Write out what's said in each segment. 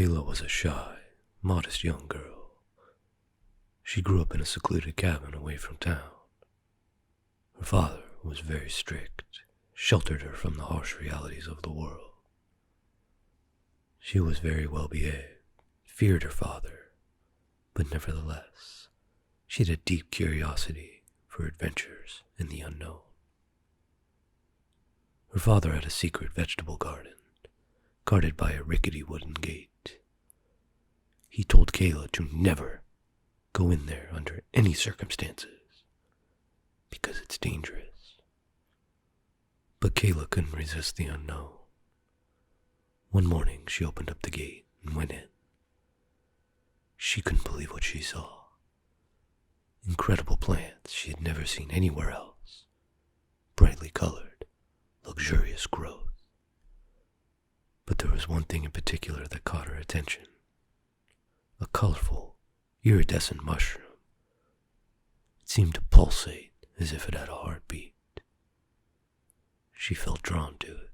Kayla was a shy, modest young girl. She grew up in a secluded cabin away from town. Her father was very strict, sheltered her from the harsh realities of the world. She was very well behaved, feared her father, but nevertheless, she had a deep curiosity for adventures in the unknown. Her father had a secret vegetable garden, guarded by a rickety wooden gate. He told Kayla to never go in there under any circumstances, because it's dangerous. But Kayla couldn't resist the unknown. One morning, she opened up the gate and went in. She couldn't believe what she saw. Incredible plants she had never seen anywhere else. Brightly colored, luxurious growth. But there was one thing in particular that caught her attention. A colorful, iridescent mushroom. It seemed to pulsate as if it had a heartbeat. She felt drawn to it.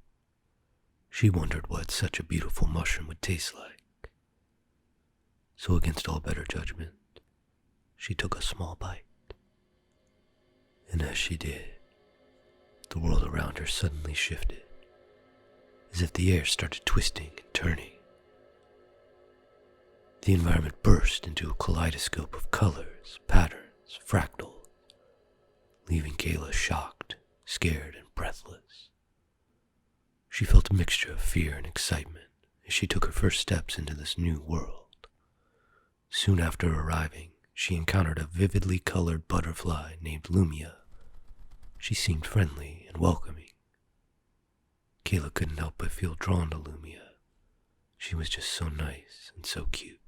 She wondered what such a beautiful mushroom would taste like. So against all better judgment, she took a small bite. And as she did, the world around her suddenly shifted, as if the air started twisting and turning. The environment burst into a kaleidoscope of colors, patterns, fractals, leaving Kayla shocked, scared, and breathless. She felt a mixture of fear and excitement as she took her first steps into this new world. Soon after arriving, she encountered a vividly colored butterfly named Lumia. She seemed friendly and welcoming. Kayla couldn't help but feel drawn to Lumia. She was just so nice and so cute.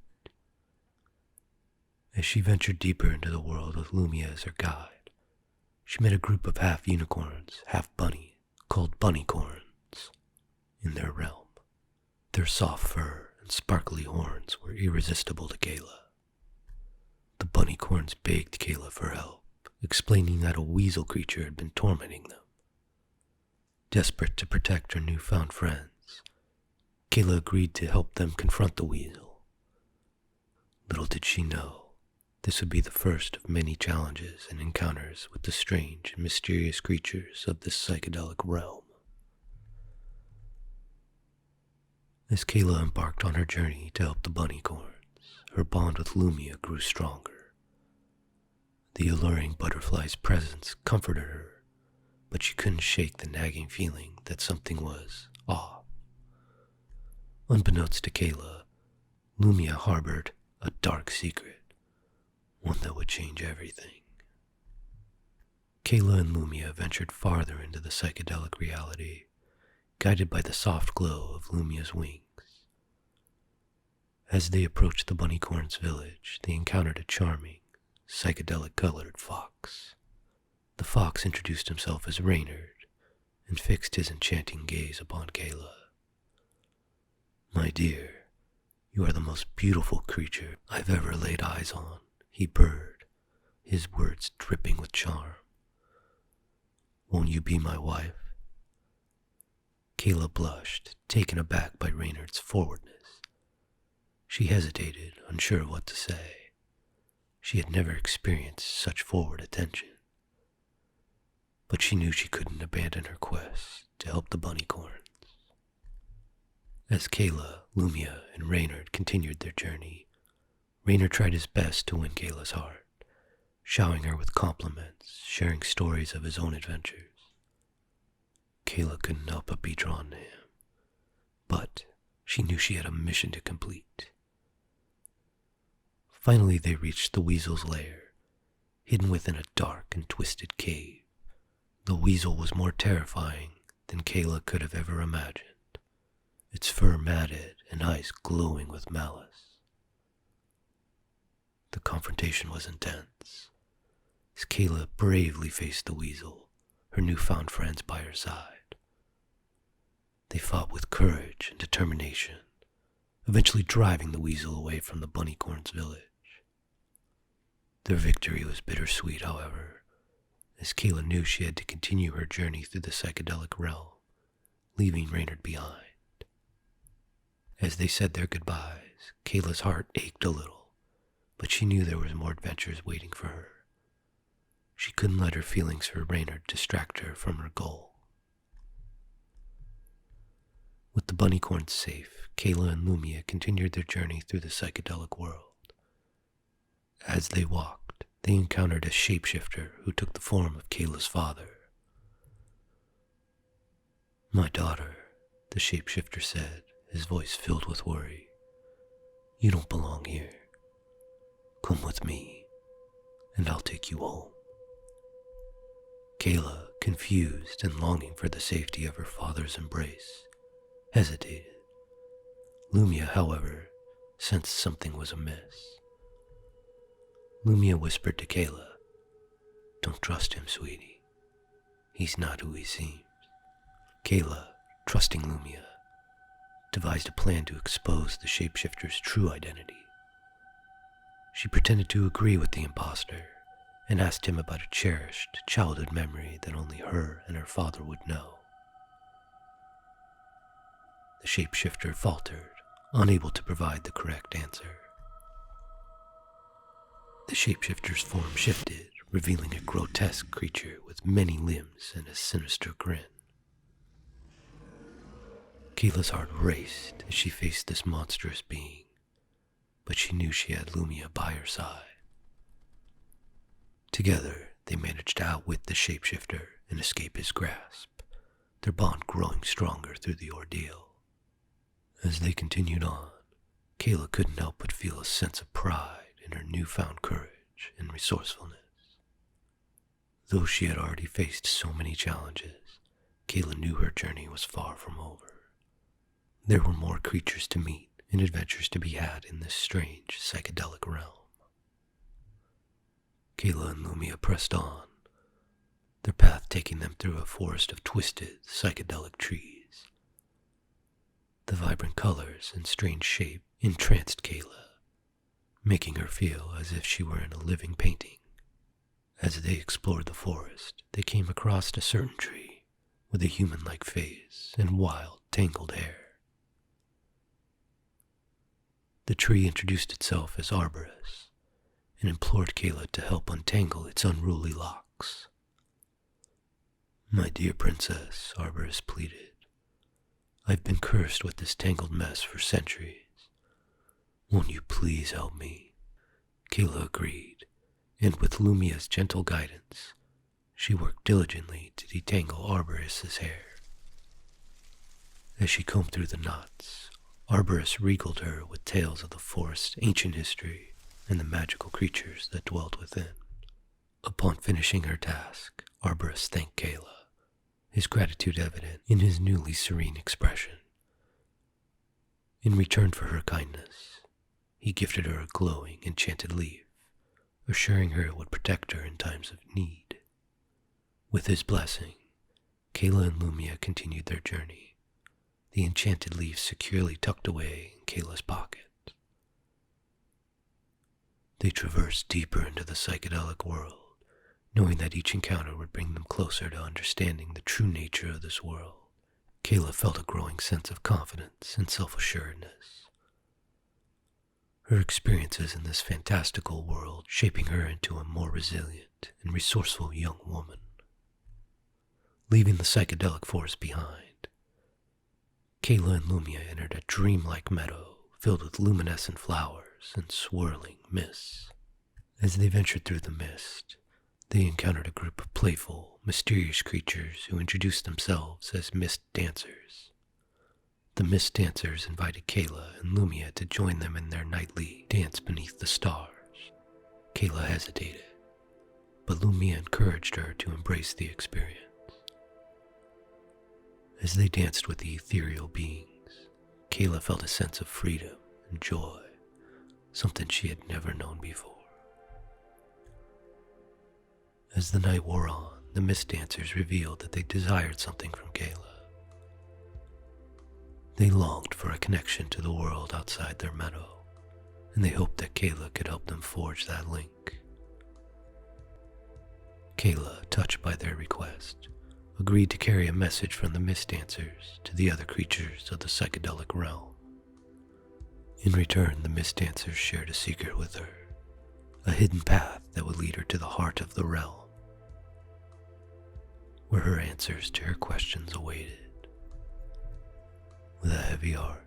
As she ventured deeper into the world with Lumia as her guide, she met a group of half unicorns, half bunny, called bunnycorns, in their realm. Their soft fur and sparkly horns were irresistible to Kayla. The bunnycorns begged Kayla for help, explaining that a weasel creature had been tormenting them. Desperate to protect her newfound friends, Kayla agreed to help them confront the weasel. Little did she know, this would be the first of many challenges and encounters with the strange and mysterious creatures of this psychedelic realm. As Kayla embarked on her journey to help the bunnycorns, her bond with Lumia grew stronger. The alluring butterfly's presence comforted her, but she couldn't shake the nagging feeling that something was off. Unbeknownst to Kayla, Lumia harbored a dark secret, one that would change everything. Kayla and Lumia ventured farther into the psychedelic reality, guided by the soft glow of Lumia's wings. As they approached the bunnycorn's village, they encountered a charming, psychedelic-colored fox. The fox introduced himself as Reynard and fixed his enchanting gaze upon Kayla. "My dear, you are the most beautiful creature I've ever laid eyes on," he purred, his words dripping with charm. "Won't you be my wife?" Kayla blushed, taken aback by Reynard's forwardness. She hesitated, unsure of what to say. She had never experienced such forward attention. But she knew she couldn't abandon her quest to help the bunnycorns. As Kayla, Lumia, and Reynard continued their journey, Reynard tried his best to win Kayla's heart, showering her with compliments, sharing stories of his own adventures. Kayla couldn't help but be drawn to him, but she knew she had a mission to complete. Finally, they reached the weasel's lair, hidden within a dark and twisted cave. The weasel was more terrifying than Kayla could have ever imagined, its fur matted and eyes glowing with malice. The confrontation was intense, as Kayla bravely faced the weasel, her newfound friends by her side. They fought with courage and determination, eventually driving the weasel away from the bunnycorn's village. Their victory was bittersweet, however, as Kayla knew she had to continue her journey through the psychedelic realm, leaving Reynard behind. As they said their goodbyes, Kayla's heart ached a little, but she knew there was more adventures waiting for her. She couldn't let her feelings for Raynard distract her from her goal. With the bunnycorns safe, Kayla and Lumia continued their journey through the psychedelic world. As they walked, they encountered a shapeshifter who took the form of Kayla's father. "My daughter," the shapeshifter said, his voice filled with worry. "You don't belong here. Come with me, and I'll take you home." Kayla, confused and longing for the safety of her father's embrace, hesitated. Lumia, however, sensed something was amiss. Lumia whispered to Kayla, "Don't trust him, sweetie. He's not who he seems." Kayla, trusting Lumia, devised a plan to expose the shapeshifter's true identity. She pretended to agree with the imposter and asked him about a cherished childhood memory that only her and her father would know. The shapeshifter faltered, unable to provide the correct answer. The shapeshifter's form shifted, revealing a grotesque creature with many limbs and a sinister grin. Kayla's heart raced as she faced this monstrous being, but she knew she had Lumia by her side. Together, they managed to outwit the shapeshifter and escape his grasp, their bond growing stronger through the ordeal. As they continued on, Kayla couldn't help but feel a sense of pride in her newfound courage and resourcefulness. Though she had already faced so many challenges, Kayla knew her journey was far from over. There were more creatures to meet and adventures to be had in this strange psychedelic realm. Kayla and Lumia pressed on, their path taking them through a forest of twisted, psychedelic trees. The vibrant colors and strange shape entranced Kayla, making her feel as if she were in a living painting. As they explored the forest, they came across a certain tree with a human-like face and wild, tangled hair. The tree introduced itself as Arborus and implored Kayla to help untangle its unruly locks. "My dear princess," Arborus pleaded, "I've been cursed with this tangled mess for centuries. Won't you please help me?" Kayla agreed, and with Lumia's gentle guidance, she worked diligently to detangle Arborus's hair. As she combed through the knots, Arborus regaled her with tales of the forest's ancient history and the magical creatures that dwelled within. Upon finishing her task, Arborus thanked Kayla, his gratitude evident in his newly serene expression. In return for her kindness, he gifted her a glowing, enchanted leaf, assuring her it would protect her in times of need. With his blessing, Kayla and Lumia continued their journey, the enchanted leaf securely tucked away in Kayla's pocket. They traversed deeper into the psychedelic world, knowing that each encounter would bring them closer to understanding the true nature of this world. Kayla felt a growing sense of confidence and self-assuredness, her experiences in this fantastical world shaping her into a more resilient and resourceful young woman. Leaving the psychedelic forest behind, Kayla and Lumia entered a dreamlike meadow filled with luminescent flowers and swirling mists. As they ventured through the mist, they encountered a group of playful, mysterious creatures who introduced themselves as mist dancers. The mist dancers invited Kayla and Lumia to join them in their nightly dance beneath the stars. Kayla hesitated, but Lumia encouraged her to embrace the experience. As they danced with the ethereal beings, Kayla felt a sense of freedom and joy, something she had never known before. As the night wore on, the mist dancers revealed that they desired something from Kayla. They longed for a connection to the world outside their meadow, and they hoped that Kayla could help them forge that link. Kayla, touched by their request, agreed to carry a message from the mist dancers to the other creatures of the psychedelic realm. In return, the Mist Dancers shared a secret with her, a hidden path that would lead her to the heart of the realm, where her answers to her questions awaited. With a heavy heart,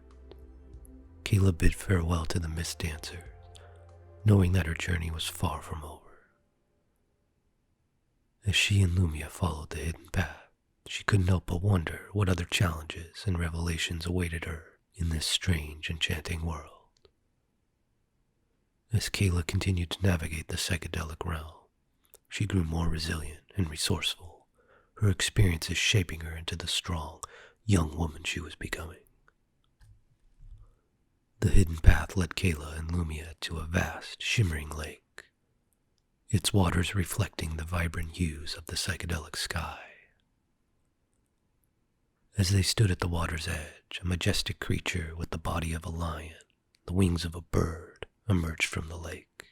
Kayla bid farewell to the Mist Dancers, knowing that her journey was far from over. As she and Lumia followed the hidden path, she couldn't help but wonder what other challenges and revelations awaited her in this strange, enchanting world. As Kayla continued to navigate the psychedelic realm, she grew more resilient and resourceful, her experiences shaping her into the strong, young woman she was becoming. The hidden path led Kayla and Lumia to a vast, shimmering lake, its waters reflecting the vibrant hues of the psychedelic sky. As they stood at the water's edge, a majestic creature with the body of a lion, the wings of a bird, emerged from the lake.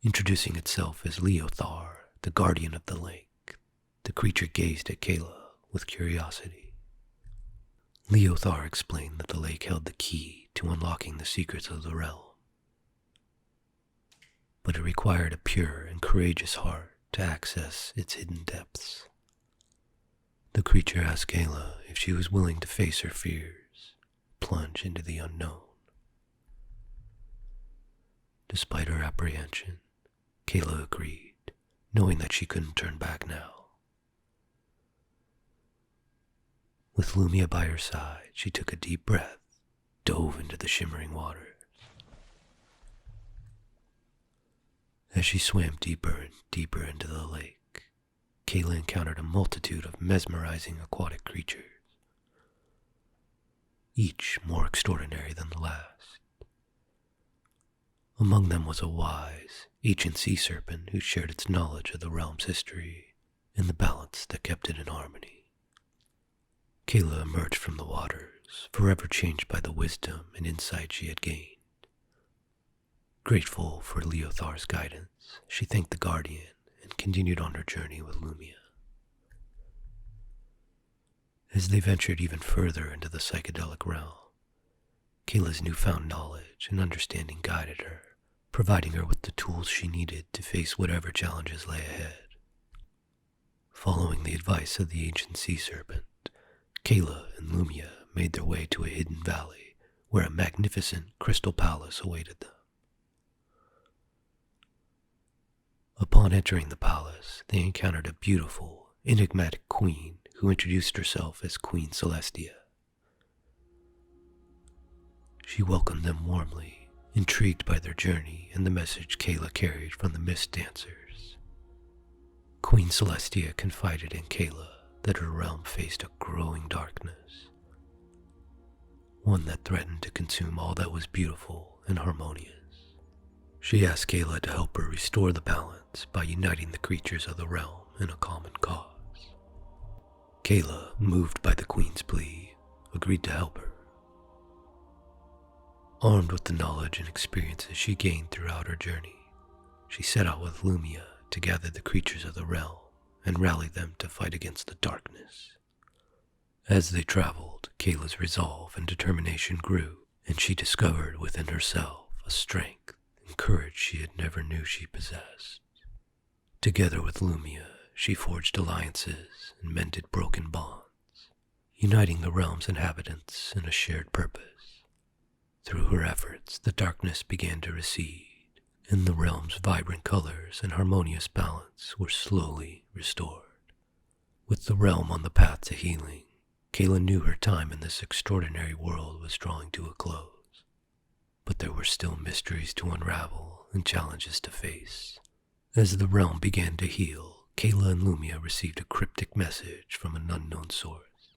Introducing itself as Leothar, the guardian of the lake, the creature gazed at Kayla with curiosity. Leothar explained that the lake held the key to unlocking the secrets of the realm, but it required a pure and courageous heart to access its hidden depths. The creature asked Kayla if she was willing to face her fears, plunge into the unknown. Despite her apprehension, Kayla agreed, knowing that she couldn't turn back now. With Lumia by her side, she took a deep breath, dove into the shimmering waters. As she swam deeper and deeper into the lake, Kayla encountered a multitude of mesmerizing aquatic creatures, each more extraordinary than the last. Among them was a wise, ancient sea serpent who shared its knowledge of the realm's history and the balance that kept it in harmony. Kayla emerged from the waters, forever changed by the wisdom and insight she had gained. Grateful for Leothar's guidance, she thanked the Guardian and continued on her journey with Lumia. As they ventured even further into the psychedelic realm, Kayla's newfound knowledge and understanding guided her, providing her with the tools she needed to face whatever challenges lay ahead. Following the advice of the ancient sea serpent, Kayla and Lumia made their way to a hidden valley where a magnificent crystal palace awaited them. Upon entering the palace, they encountered a beautiful, enigmatic queen who introduced herself as Queen Celestia. She welcomed them warmly, intrigued by their journey and the message Kayla carried from the Mist Dancers. Queen Celestia confided in Kayla that her realm faced a growing darkness, one that threatened to consume all that was beautiful and harmonious. She asked Kayla to help her restore the balance by uniting the creatures of the realm in a common cause. Kayla, moved by the Queen's plea, agreed to help her. Armed with the knowledge and experiences she gained throughout her journey, she set out with Lumia to gather the creatures of the realm and rally them to fight against the darkness. As they traveled, Kayla's resolve and determination grew, and she discovered within herself a strength and courage she had never knew she possessed. Together with Lumia, she forged alliances and mended broken bonds, uniting the realm's inhabitants in a shared purpose. Through her efforts, the darkness began to recede, and the realm's vibrant colors and harmonious balance were slowly restored. With the realm on the path to healing, Kayla knew her time in this extraordinary world was drawing to a close. But there were still mysteries to unravel and challenges to face. As the realm began to heal, Kayla and Lumia received a cryptic message from an unknown source,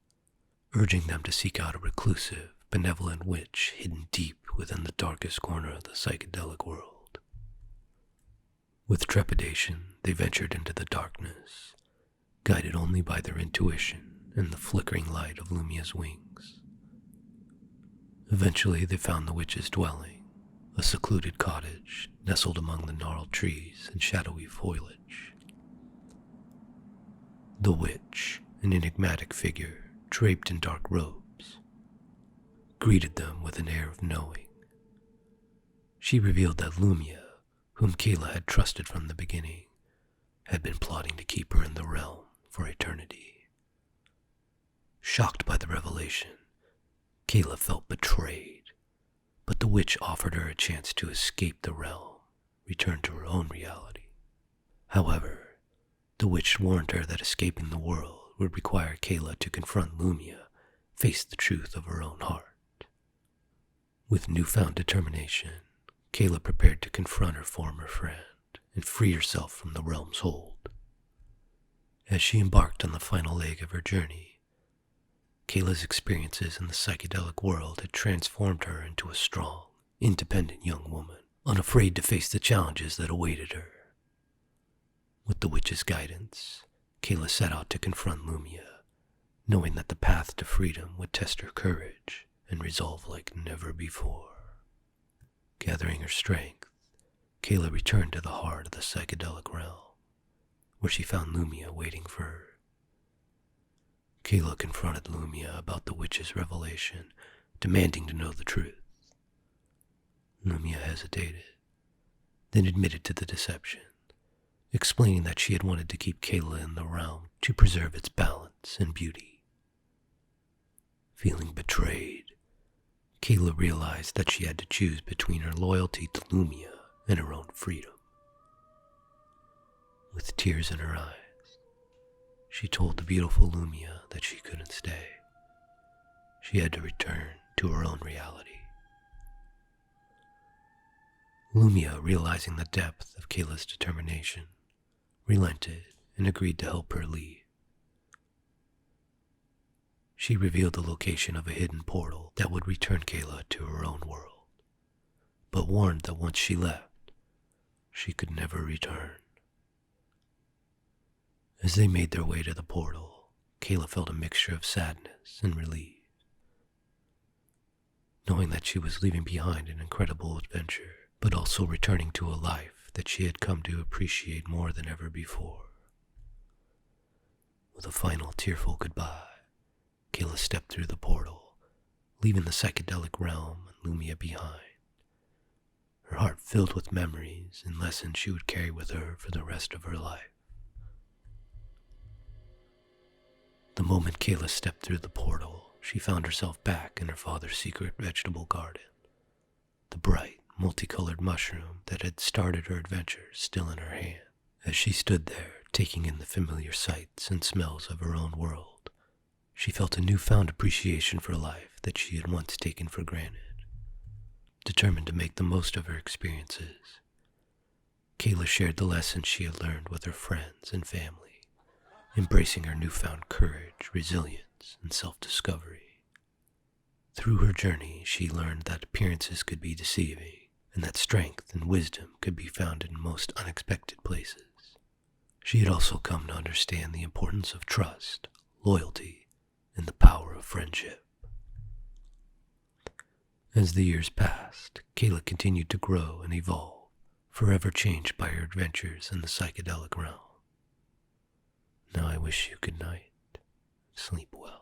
urging them to seek out a reclusive, benevolent witch hidden deep within the darkest corner of the psychedelic world. With trepidation, they ventured into the darkness, guided only by their intuition and the flickering light of Lumia's wings. Eventually, they found the witch's dwelling, a secluded cottage nestled among the gnarled trees and shadowy foliage. The witch, an enigmatic figure draped in dark robes, greeted them with an air of knowing. She revealed that Lumia, whom Kayla had trusted from the beginning, had been plotting to keep her in the realm for eternity. Shocked by the revelation, Kayla felt betrayed, but the witch offered her a chance to escape the realm, return to her own reality. However, the witch warned her that escaping the world would require Kayla to confront Lumia, face the truth of her own heart. With newfound determination, Kayla prepared to confront her former friend and free herself from the realm's hold. As she embarked on the final leg of her journey, Kayla's experiences in the psychedelic world had transformed her into a strong, independent young woman, unafraid to face the challenges that awaited her. With the witch's guidance, Kayla set out to confront Lumia, knowing that the path to freedom would test her courage and resolve like never before. Gathering her strength, Kayla returned to the heart of the psychedelic realm, where she found Lumia waiting for her. Kayla confronted Lumia about the witch's revelation, demanding to know the truth. Lumia hesitated, then admitted to the deception, explaining that she had wanted to keep Kayla in the realm to preserve its balance and beauty. Feeling betrayed, Kayla realized that she had to choose between her loyalty to Lumia and her own freedom. With tears in her eyes, she told the beautiful Lumia that she couldn't stay. She had to return to her own reality. Lumia, realizing the depth of Kayla's determination, relented and agreed to help her leave. She revealed the location of a hidden portal that would return Kayla to her own world, but warned that once she left, she could never return. As they made their way to the portal, Kayla felt a mixture of sadness and relief, knowing that she was leaving behind an incredible adventure, but also returning to a life that she had come to appreciate more than ever before. With a final tearful goodbye, Kayla stepped through the portal, leaving the psychedelic realm and Lumia behind, her heart filled with memories and lessons she would carry with her for the rest of her life. The moment Kayla stepped through the portal, she found herself back in her father's secret vegetable garden, the bright, multicolored mushroom that had started her adventure still in her hand. As she stood there, taking in the familiar sights and smells of her own world, she felt a newfound appreciation for life that she had once taken for granted. Determined to make the most of her experiences, Kayla shared the lessons she had learned with her friends and family, embracing her newfound courage, resilience, and self-discovery. Through her journey, she learned that appearances could be deceiving, and that strength and wisdom could be found in most unexpected places. She had also come to understand the importance of trust, loyalty, and the power of friendship. As the years passed, Kayla continued to grow and evolve, forever changed by her adventures in the psychedelic realm. Now I wish you good night. Sleep well.